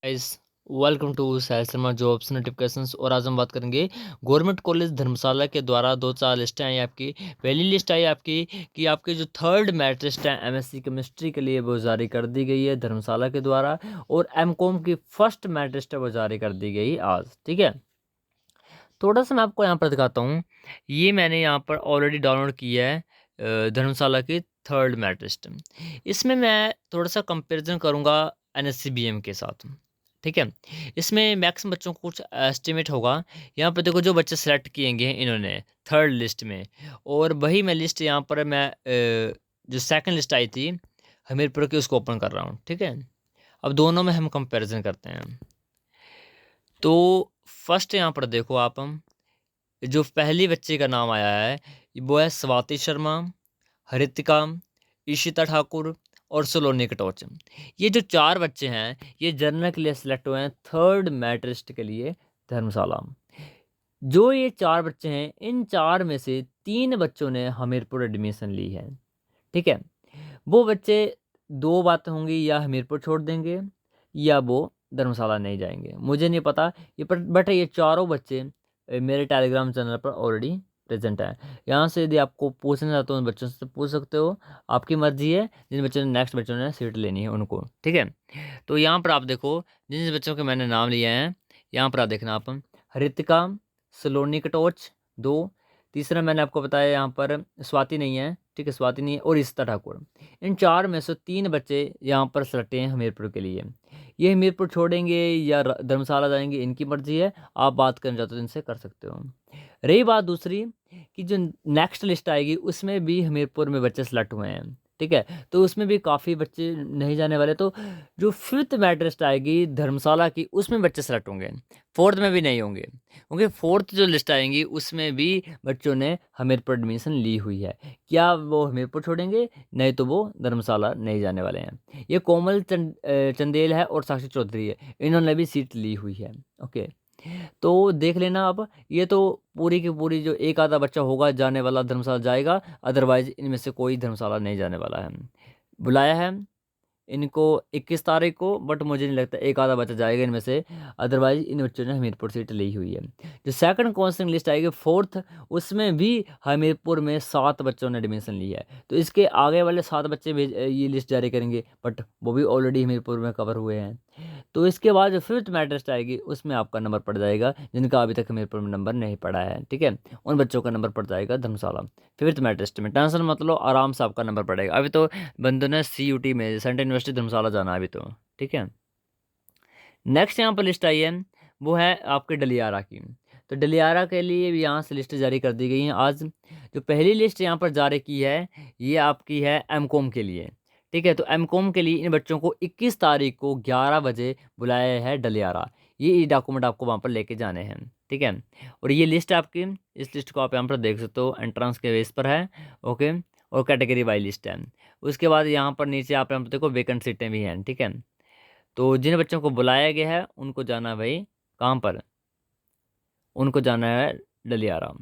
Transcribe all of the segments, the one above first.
Guys, welcome to Sahil Sharma jobs notifications. और आज हम बात करेंगे गवर्नमेंट कॉलेज धर्मशाला के द्वारा दो चार लिस्टें आई आपकी। पहली लिस्ट आई आपकी कि आपके जो थर्ड मेरिट लिस्ट है एमएससी केमिस्ट्री के लिए वो जारी कर दी गई है धर्मशाला के द्वारा। और एमकॉम की फर्स्ट मेरिट लिस्ट है वो जारी कर दी गई आज। ठीक है, थोड़ा सा मैं आपको यहाँ पर दिखाता हूँ। ये मैंने यहाँ पर ऑलरेडी डाउनलोड किया है धर्मशाला की थर्ड मेरिट लिस्ट। इसमें मैं थोड़ा सा कंपैरिजन करूँगा एनएससीबीएम के साथ। ठीक है, इसमें मैक्सिमम बच्चों को कुछ एस्टिमेट होगा। यहाँ पर देखो जो बच्चे सेलेक्ट किए गए हैं इन्होंने थर्ड लिस्ट में, और वही मैं लिस्ट यहाँ पर मैं जो सेकंड लिस्ट आई थी हमीरपुर की उसको ओपन कर रहा हूँ। ठीक है, अब दोनों में हम कंपैरिजन करते हैं। तो फर्स्ट यहाँ पर देखो आप, हम जो पहली बच्चे का नाम आया है वो है स्वाति शर्मा, हरितिका, ईशिता ठाकुर और सलोनी कटोच। ये जो चार बच्चे हैं ये जनरल के लिए सिलेक्ट हुए हैं थर्ड मेरिट लिस्ट के लिए धर्मशाला। जो ये चार बच्चे हैं इन चार में से तीन बच्चों ने हमीरपुर एडमिशन ली है। ठीक है, वो बच्चे दो बात होंगी, या हमीरपुर छोड़ देंगे या वो धर्मशाला नहीं जाएंगे, मुझे नहीं पता ये। पर बट ये चारों बच्चे मेरे टेलीग्राम चैनल पर ऑलरेडी प्रेजेंट है। यहाँ से यदि आपको पूछना चाहते हो उन बच्चों से पूछ सकते हो, आपकी मर्जी है। जिन बच्चों ने नेक्स्ट बच्चों ने सीट लेनी है उनको। ठीक है, तो यहाँ पर आप देखो जिन जिन बच्चों के मैंने नाम लिए हैं, यहाँ पर आप देखना आप, हरितिका, सलोनी कटोच दो, तीसरा मैंने आपको बताया यहाँ पर स्वाति नहीं है। ठीक है, स्वाति नहीं है, और ईशिता ठाकुर। इन चार में से तीन बच्चे यहाँ पर सेलेक्ट हैं हमीरपुर के लिए। ये हमीरपुर छोड़ेंगे या धर्मशाला जाएंगे इनकी मर्जी है, आप बात करना चाहते हो इनसे कर सकते हो। रही बात दूसरी कि जो नेक्स्ट लिस्ट आएगी उसमें भी हमीरपुर में बच्चे सेलेक्ट हुए हैं। ठीक है, तो उसमें भी काफ़ी बच्चे नहीं जाने वाले। तो जो फिफ्थ मेरिट लिस्ट आएगी धर्मशाला की उसमें बच्चे सेलेक्ट होंगे, फोर्थ में भी नहीं होंगे, क्योंकि फोर्थ जो लिस्ट आएंगी उसमें भी बच्चों ने हमीरपुर एडमिशन ली हुई है। क्या वो हमीरपुर छोड़ेंगे? नहीं तो वो धर्मशाला नहीं जाने वाले हैं। ये कोमल चंदेल है और साक्षी चौधरी है, इन्होंने भी सीट ली हुई है। ओके, तो देख लेना आप। ये तो पूरी की पूरी जो एक आधा बच्चा होगा जाने वाला धर्मशाला जाएगा, अदरवाइज इनमें से कोई धर्मशाला नहीं जाने वाला है। बुलाया है इनको 21 तारीख को, बट मुझे नहीं लगता एक आधा बच्चा जाएगा इनमें से, अदरवाइज इन बच्चों ने हमीरपुर सीट ली हुई है। जो सेकंड काउंसलिंग लिस्ट आएगी फोर्थ, उसमें भी हमीरपुर में 7 बच्चों ने एडमिशन ली है। तो इसके आगे वाले 7 बच्चे भी ये लिस्ट जारी करेंगे, बट वो भी ऑलरेडी हमीरपुर में कवर हुए हैं। तो इसके बाद जो फिफ्थ मेरिट लिस्ट आएगी उसमें आपका नंबर पड़ जाएगा जिनका अभी तक हमीरपुर में नंबर नहीं पड़ा है। ठीक है, उन बच्चों का नंबर पड़ जाएगा धर्मशाला फिफ्थ मेरिट लिस्ट में। टेंशन मत लो, आराम से आपका नंबर पड़ेगा। अभी तो बंदों ने CUT में सेंट्रल यूनिवर्सिटी धर्मशाला जाना है अभी तो। ठीक है, नेक्स्ट यहाँ पर लिस्ट आई है वो है आपके डलियारा की। तो डलियारा के लिए भी यहाँ से लिस्ट जारी कर दी गई है आज। जो पहली लिस्ट यहाँ पर जारी की है ये आपकी है एमकॉम के लिए। ठीक है, तो एमकॉम के लिए इन बच्चों को 21 तारीख को 11 बजे बुलाया है डलियारा। ये डॉक्यूमेंट आपको वहाँ पर लेके जाने हैं। ठीक है, और ये लिस्ट आपकी, इस लिस्ट को आप यहाँ पर देख सकते हो, एंट्रेंस के बेस पर है। ओके, और कैटेगरी वाइज लिस्ट है। उसके बाद यहाँ पर नीचे आप यहाँ पर देखो वेकेंट सीटें भी हैं। ठीक है, तो जिन बच्चों को बुलाया गया है उनको जाना है भाई कहाँ पर, उनको जाना है डलियारा।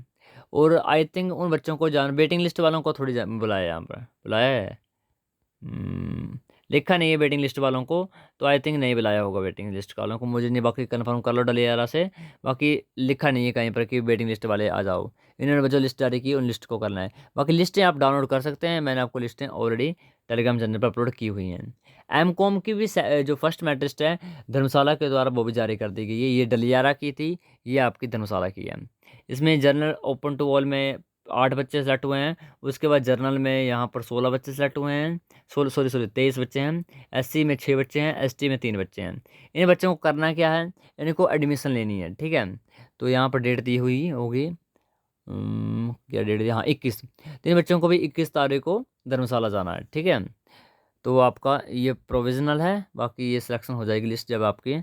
और आई थिंक उन बच्चों को जाना, वेटिंग लिस्ट वालों को थोड़ी बुलाया है, यहाँ पर बुलाया है। हम्म, लिखा नहीं है वेटिंग लिस्ट वालों को, तो आई थिंक नहीं बुलाया होगा वेटिंग लिस्ट वालों को, मुझे नहीं, बाकी कंफर्म कर लो डलियारा से। बाकी लिखा नहीं है कहीं पर कि वेटिंग लिस्ट वाले आ जाओ। इन्होंने जो लिस्ट जारी की उन लिस्ट को करना है। बाकी लिस्टें आप डाउनलोड कर सकते हैं, मैंने आपको लिस्टें ऑलरेडी टेलीग्राम चैनल पर अपलोड की हुई हैं। एमकॉम की भी जो फर्स्ट मेरिट लिस्ट है धर्मशाला के द्वारा वो भी जारी कर दी गई है। ये डलियारा की थी, ये आपकी धर्मशाला की है। इसमें जनरल ओपन टू ऑल में 8 बच्चे सेलेक्ट हुए हैं। उसके बाद जर्नल में यहाँ पर 16 बच्चे सेलेक्ट हुए हैं। 16 सॉरी सॉरी 23 बच्चे हैं। SC में 6 बच्चे हैं, ST में 3 बच्चे हैं। इन बच्चों को करना क्या है, इनको एडमिशन लेनी है। ठीक है, तो यहाँ पर डेट दी हुई होगी, क्या डेट दी, हाँ 21। तो इन बच्चों को भी 21 तारीख को धर्मशाला जाना है। ठीक है, तो आपका ये प्रोविजनल है, बाकी ये सिलेक्शन हो जाएगी लिस्ट जब आपकी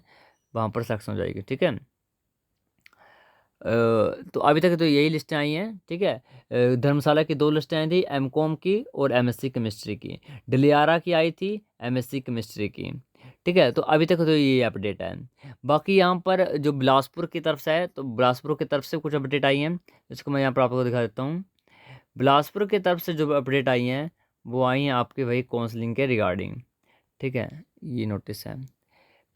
वहाँ पर सिलेक्शन हो जाएगी। ठीक है, तो अभी तक तो यही लिस्टें आई हैं। ठीक है, धर्मशाला की 2 लिस्टें आई थी, एमकॉम की और MSc केमिस्ट्री की। डलियारा की आई थी MSc केमिस्ट्री की। ठीक है, तो अभी तक तो ये अपडेट है। बाकी यहाँ पर जो बिलासपुर की तरफ से है, तो बिलासपुर की तरफ से कुछ अपडेट आई हैं, जिसको मैं यहाँ पर आपको दिखा देता हूँ। बिलासपुर की तरफ से जो अपडेट आई हैं वो आई हैं आपकी वही काउंसलिंग के रिगार्डिंग। ठीक है, ये नोटिस है।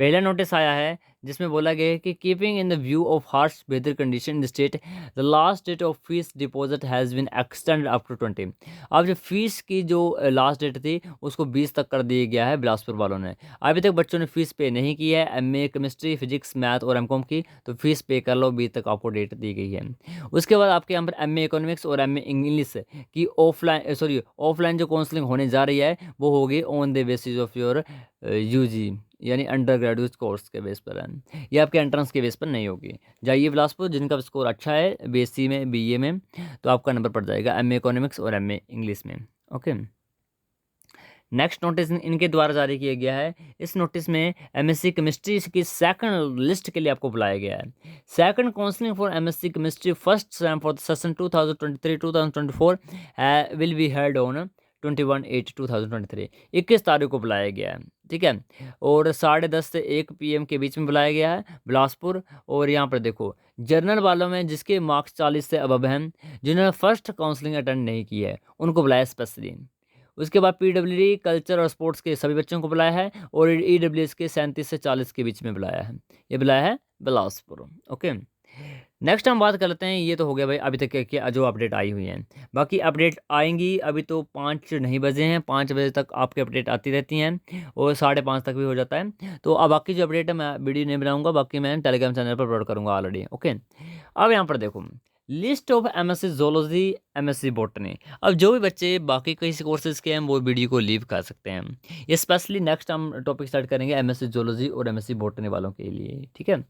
पहला नोटिस आया है जिसमें बोला गया है कि keeping in the view of harsh weather condition in the state, the last date of fee deposit has been extended up to 20। अब जो फीस की जो लास्ट डेट थी उसको 20 तक कर दिया गया है बिलासपुर वालों ने। अभी तक बच्चों ने फीस पे नहीं की है, एमए केमिस्ट्री, फिजिक्स, मैथ और एमकॉम की, तो फीस पे कर लो, 20 तक आपको डेट दी गई है। उसके बाद आपके यहाँ पर एमए इकोनॉमिक्स और एमए इंग्लिश की ऑफलाइन जो काउंसलिंग होने जा रही है वो होगी on the basis of your UG, यानी अंडर ग्रेजुएट कोर्स के बेस पर है, ये आपके एंट्रेंस के बेस पर नहीं होगी। जाइए बिलासपुर, जिनका स्कोर अच्छा है बीएससी में, बीए में, तो आपका नंबर पड़ जाएगा एमए इकोनॉमिक्स और एमए इंग्लिश में। ओके, नेक्स्ट नोटिस इनके द्वारा जारी किया गया है। इस नोटिस में एमएससी केमिस्ट्री की सेकंड लिस्ट के लिए आपको बुलाया गया है। Second counselling for MSc chemistry first sem for the session 2023-2024 will be held on 21/8/2023, 21 तारीख को बुलाया गया है, ठीक है। और 10:30 से 1 PM के बीच में बुलाया गया है बिलासपुर। और यहाँ पर देखो, जर्नल वालों में जिसके मार्क्स 40 से अबव हैं, जिन्होंने फर्स्ट काउंसलिंग अटेंड नहीं की है, उनको बुलाया स्पेशली। उसके बाद पीडब्ल्यूडी कल्चर और स्पोर्ट्स के सभी बच्चों को बुलाया है, और ईडब्ल्यूएस के 37 से 40 के बीच में बुलाया है। ये बुलाया है बिलासपुर। ओके, नेक्स्ट हम बात कर लेते हैं। ये तो हो गया भाई अभी तक के जो अपडेट आई हुई हैं। बाकी अपडेट आएंगी, अभी तो 5 नहीं बजे हैं, 5 बजे तक आपके अपडेट आती रहती हैं, और 5:30 तक भी हो जाता है। तो अब बाकी जो अपडेट है मैं वीडियो नहीं बनाऊंगा, बाकी मैं टेलीग्राम चैनल पर अपलोड करूंगा ऑलरेडी। ओके, अब यहाँ पर देखो list of MSc zoology, MSc botany. अब जो भी बच्चे बाकी कई कोर्सेज के हैं वो वीडियो को लीव कर सकते हैं। ये स्पेशली नेक्स्ट हम टॉपिक स्टार्ट करेंगे एमएससी जोलॉजी और एमएससी बॉटनी वालों के लिए, ठीक है।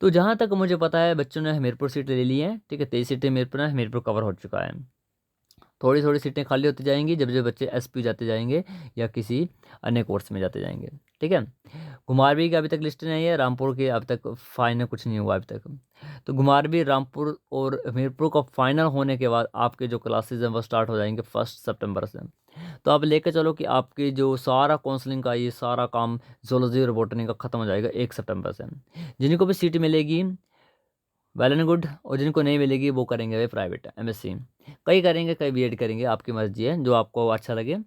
तो जहाँ तक मुझे पता है बच्चों ने हमीरपुर सीट ले ली है, ठीक है। 23 सीटें हमीरपुर है, हमीरपुर कवर हो चुका है। थोड़ी थोड़ी सीटें खाली होती जाएंगी जब जब बच्चे एसपी जाते जाएंगे या किसी अन्य कोर्स में जाते जाएंगे, ठीक है। घुमारवी की अभी तक लिस्ट नहीं है, रामपुर के अब तक फाइनल कुछ नहीं हुआ अभी तक। तो घुमारवी, रामपुर और हमीरपुर का फाइनल होने के बाद आपके जो क्लासेज हैं वो स्टार्ट हो जाएंगे 1 सितंबर से। तो आप लेकर चलो कि आपकी जो सारा काउंसलिंग का ये सारा काम जोलॉजी और बॉटनी का ख़त्म हो जाएगा 1 सितंबर से। जिनको भी सीट मिलेगी वेल एंड गुड, और जिनको नहीं मिलेगी वो करेंगे भाई प्राइवेट एमएससी। कई करेंगे, कई बीएड करेंगे, आपकी मर्जी है जो आपको अच्छा लगे।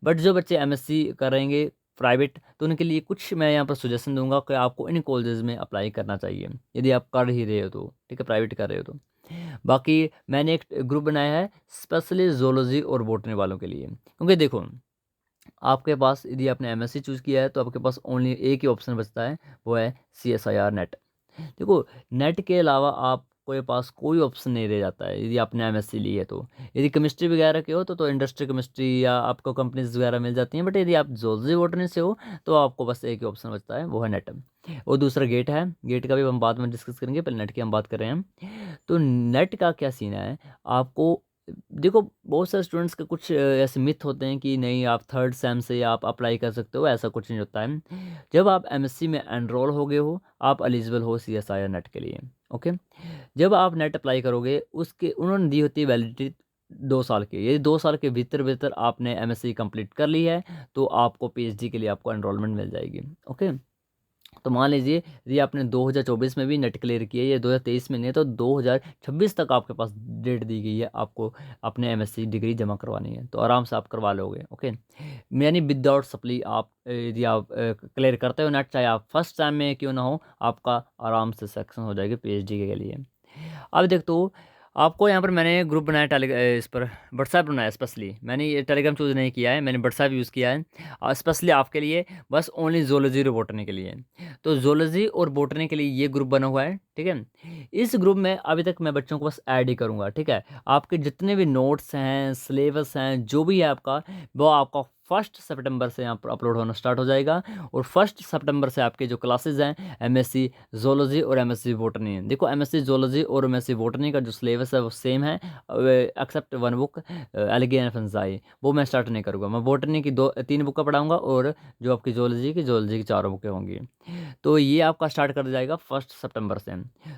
बट जो बच्चे एमएससी करेंगे प्राइवेट, तो उनके लिए कुछ मैं यहाँ पर सुजेशन दूंगा कि आपको इन कॉलेजेस में अप्लाई करना चाहिए यदि आप कर ही रहे हो तो, ठीक है, प्राइवेट कर रहे हो तो। बाकी मैंने एक ग्रुप बनाया है स्पेशली जोलॉजी और बॉटनी वालों के लिए, क्योंकि देखो आपके पास यदि आपने एमएससी चूज़ किया है तो आपके पास ओनली एक ही ऑप्शन बचता है, वो है CSIR नेट। देखो, नेट के अलावा आपके पास कोई ऑप्शन नहीं रह जाता है यदि आपने एमएससी ली है तो। यदि केमिस्ट्री वगैरह के हो तो इंडस्ट्री केमिस्ट्री या आपको कंपनीज वगैरह मिल जाती हैं, बट यदि आप जोलॉजी बॉटनी से हो तो आपको बस एक ही ऑप्शन बचता है, वो है नेट। और दूसरा गेट है, गेट का भी हम बाद में डिस्कस करेंगे, पहले नेट की हम बात कर रहे हैं। तो नेट का क्या सीन है, आपको देखो बहुत सारे स्टूडेंट्स के कुछ ऐसे मिथ होते हैं कि नहीं आप थर्ड सेम से आप अप्लाई कर सकते हो, ऐसा कुछ नहीं होता है। जब आप एमएससी में एनरोल हो गए हो आप एलिजिबल हो CSIR नेट के लिए। ओके, जब आप नेट अप्लाई करोगे उसके उन्होंने दी होती है वैलिडिटी 2 साल की। यदि 2 साल के भीतर भीतर आपने एमएससी कंप्लीट कर ली है तो आपको पीएचडी के लिए आपको एनरोलमेंट मिल जाएगी। ओके, तो मान लीजिए यदि आपने 2024 में भी नेट क्लियर किया है या 2023 में नहीं है तो 2026 तक आपके पास डेट दी गई है, आपको अपने एमएससी डिग्री जमा करवानी है, तो आराम से आप करवा लोगे। ओके, यानी विदाउट सप्ली आप यदि आप क्लियर करते हो नेट, चाहे आप फर्स्ट टाइम में क्यों ना हो, आपका आराम से सेक्शन हो जाएगी पीएचडी के लिए। अब देख तो आपको यहाँ पर मैंने ग्रुप बनाया इस पर व्हाट्सएप बनाया स्पेशली। मैंने ये टेलीग्राम चूज़ नहीं किया है, मैंने व्हाट्सएप यूज़ किया है और स्पेशली आपके लिए, बस ओनली जोलॉजी और बॉटनी के लिए। तो जोलॉजी और बॉटनी के लिए ये ग्रुप बना हुआ है, ठीक है। इस ग्रुप में अभी तक मैं बच्चों को बस ऐड ही करूँगा, ठीक है। आपके जितने भी नोट्स हैं, सिलेबस हैं, जो भी है आपका, वो आपका 1 सितंबर से यहाँ पर अपलोड होना स्टार्ट हो जाएगा। और 1 सितंबर से आपके जो क्लासेज हैं एमएससी जोलॉजी और एमएससी बॉटनी है। देखो एमएससी जोलॉजी और एमएससी बॉटनी का जो सिलेबस है वो सेम है, except one book algae and fungi, वो मैं स्टार्ट नहीं करूँगा। मैं बॉटनी की 2-3 बुकें पढ़ाऊँगा और जो आपकी जोलॉजी की 4 बुकें होंगी। तो ये आपका स्टार्ट कर जाएगा 1 सितंबर से।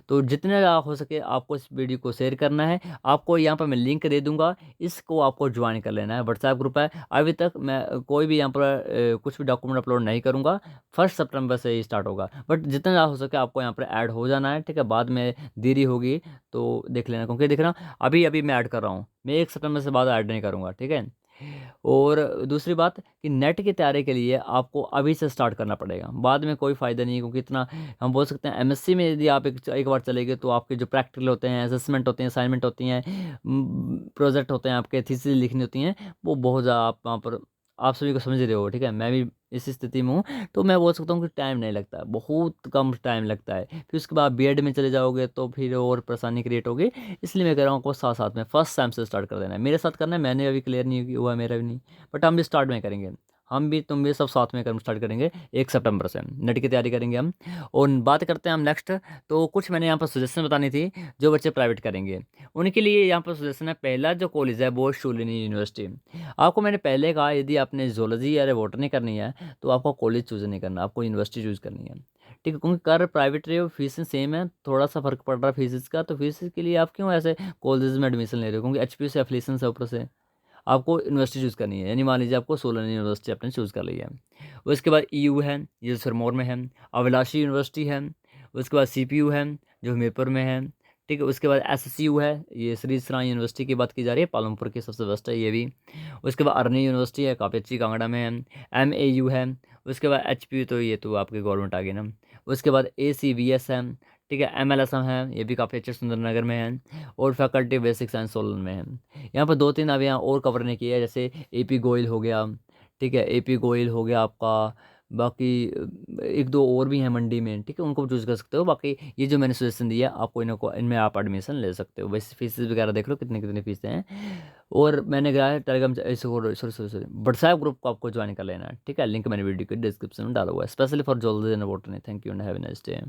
तो जितने ज़्यादा हो सके आपको इस वीडियो को शेयर करना है। आपको यहाँ पर मैं लिंक दे दूँगा, इसको आपको ज्वाइन कर लेना है। व्हाट्सएप ग्रुप है। अभी तक मैं कोई भी यहाँ पर कुछ भी डॉक्यूमेंट अपलोड नहीं करूँगा, 1 सितंबर से ही स्टार्ट होगा। बट जितना ज़्यादा हो सके आपको यहाँ पर ऐड हो जाना है, ठीक है। बाद में देरी होगी तो देख लेना, क्योंकि देखना अभी अभी मैं ऐड कर रहा हूँ, मैं 1 सितंबर से बाद ऐड नहीं करूँगा, ठीक है। और दूसरी बात कि नेट की तैयारी के लिए आपको अभी से स्टार्ट करना पड़ेगा, बाद में कोई फ़ायदा नहीं है, क्योंकि इतना हम बोल सकते हैं एमएससी में यदि आप एक बार चले गए तो आपके जो प्रैक्टिकल होते हैं, असेसमेंट होते हैं, असाइनमेंट होती हैं, प्रोजेक्ट होते हैं, आपके थीसिस लिखनी होती हैं, वो बहुत ज़्यादा आप वहाँ पर आप सभी को समझ रहे हो, ठीक है। मैं भी इस स्थिति में हूँ, तो मैं बोल सकता हूँ कि टाइम नहीं लगता है, बहुत कम टाइम लगता है। फिर उसके बाद बीएड में चले जाओगे तो फिर और परेशानी क्रिएट होगी। इसलिए मैं कह रहा हूँ आपको साथ साथ में फर्स्ट सेम से स्टार्ट कर देना है, मेरे साथ करना है। मैंने अभी क्लियर नहीं हुआ, मेरा भी नहीं, बट हम भी स्टार्ट में करेंगे। हम भी तुम भी सब साथ में कर्म स्टार्ट करेंगे 1 सितंबर से नेट की तैयारी करेंगे हम। और बात करते हैं हम नेक्स्ट। तो कुछ मैंने यहाँ पर सजेशन बतानी थी जो बच्चे प्राइवेट करेंगे उनके लिए। यहाँ पर सजेशन है, पहला जो कॉलेज है वो शूलिनी यूनिवर्सिटी। आपको मैंने पहले कहा यदि आपने जोलॉजी या बॉटनी करनी है तो आपको कॉलेज चूज़ नहीं करना, आपको यूनिवर्सिटी चूज़ करनी है, ठीक है। क्योंकि कर प्राइवेट रहे हो, फीस सेम है, थोड़ा सा फर्क पड़ रहा है फीस का, तो फीस के लिए आप क्यों ऐसे कॉलेज में एडमिशन ले रहे हो, क्योंकि एचपीयू से एफिलिएशन से ऊपर से आपको यूनिवर्सिटी चूज़ करनी है। यानी मान लीजिए आपको सोलन यूनिवर्सिटी आपने चूज़ कर ली है। उसके बाद ईयू है, ये सिरमौर में है। अभिलाषी यूनिवर्सिटी है। उसके बाद सीपीयू है जो हमीरपुर में है, ठीक है। उसके बाद एसएसयू है, ये श्री सराय यूनिवर्सिटी की बात की जा रही है, पालमपुर की सबसे बेस्ट है ये भी। उसके बाद अरनी यूनिवर्सिटी है, काफ़ी अच्छी, कांगड़ा में है। एमएयू है। उसके बाद एचपीयू, तो ये तो आपके गवर्नमेंट आ गई ना। उसके बाद एसीवीएस है, ठीक है। एमएलएसएम है, ये भी काफ़ी अच्छे सुंदरनगर में है। और फैकल्टी बेसिक साइंस सोलन में है। यहाँ पर दो तीन अब यहाँ और कवर नहीं किया है, जैसे एपी गोयल हो गया, ठीक है। एपी गोयल हो गया आपका, बाकी एक दो और भी हैं मंडी में, ठीक है, उनको चूज़ कर सकते हो। बाकी ये जो मैंने सजेशन दिया आपको, इनको इनमें आप एडमिशन ले सकते हो। वैसे फीसेस वगैरह देख लो कितनी कितनी फीसें हैं। और मैंने कहा है Telegram, sorry sorry sorry, WhatsApp group को आपको ज्वाइन कर लेना है, ठीक है। लिंक मैंने वीडियो के डिस्क्रिप्शन में डाला हुआ है, specially for zoology and botany. Thank you and have a nice day.